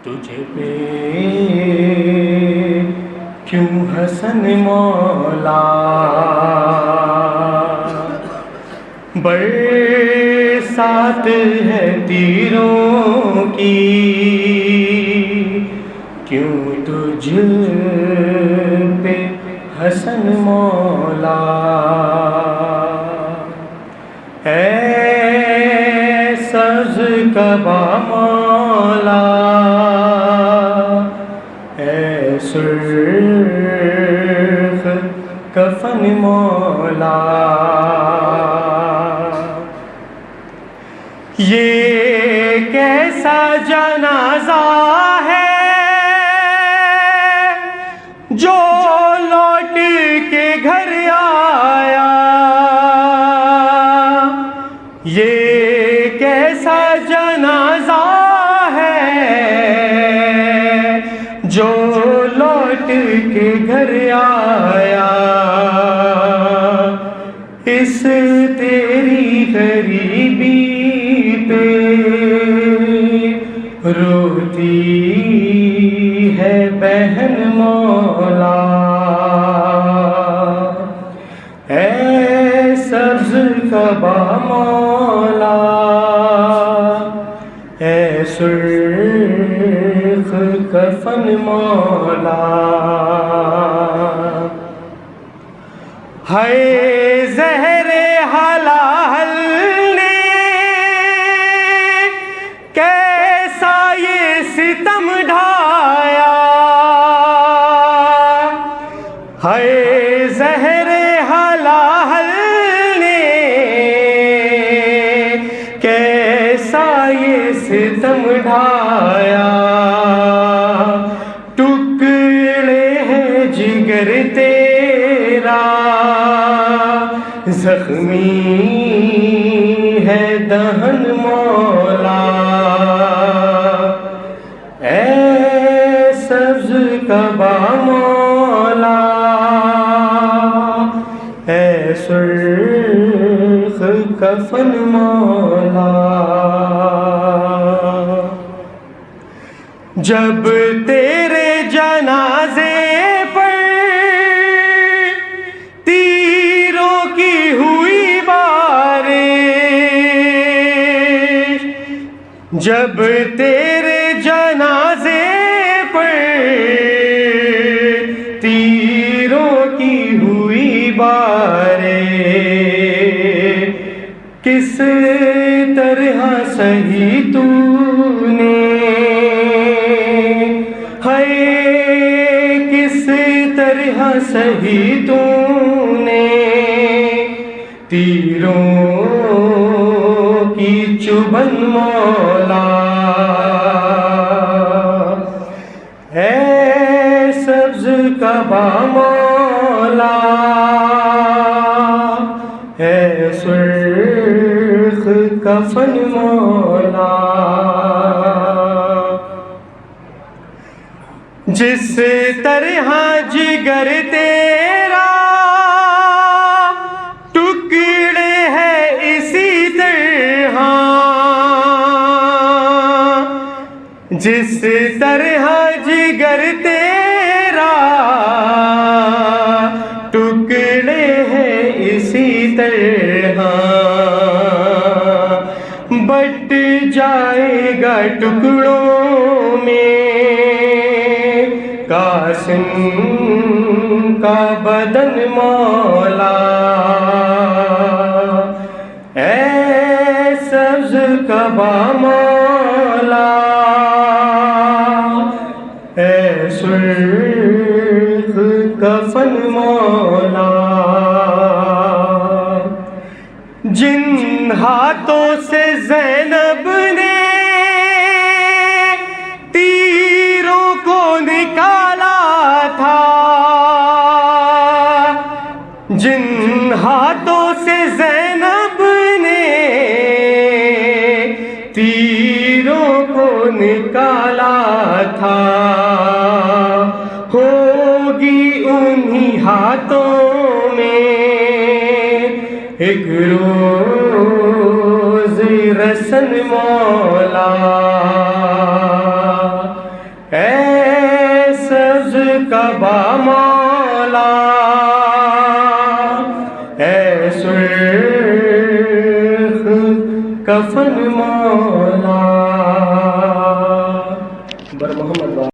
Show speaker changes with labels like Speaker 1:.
Speaker 1: تجھ پہ کیوں حسن مولا برسات ہے تیروں کی، کیوں تجھ پہ حسن مولا اے سبز قبا مولا اے سرخ کفن مولا یہ کیسا جنازہ ہے جو لوٹ کے گھر آیا، یہ کیسا جنازہ ہے جو لوٹ کے گھر آیا، اس تیری غریبی پہ روتی ہے بہن مولا اے سبز قبا مولا اے سرخ کفن مولا ہے زہر حلال نے کیسا یہ ستم ڈھایا، ہے زہر حلال نے کیسا یہ ستم ڈھایا، ٹکڑے ہیں جگر تیرا زخمی ہے دہن مولا اے سبز قبا مولا اے سرخ کفن مولا جب تیرے جنازے پر تیروں کی ہوئی بارش، جب تیرے جنازے پر تیروں کی ہوئی بارش، کس طرح سہی تو نے ہے، کس طرح سہی تو نے تیروں کی چبھن مولا اے سبز قبا مولا اے سرخ کفن مولا جس طرح جگر تیرا ٹکڑے ہے اسی طرح، جس طرح جگر تیرا ٹکڑے ہے اسی طرح بٹ جائے گا ٹکڑوں میں قاسم کا بدن مولا اے سبز قبا مولا اے سرخ کفن مولا جن ہاتھوں سے زینب نے تیروں کو نکالا تھا، جن ہاتھوں سے زینب نے تیروں کو نکالا تھا، ہوگی انہی ہاتھوں میں ایک روز رسن مولا کعبہ مولا اے سرخ کفن مولا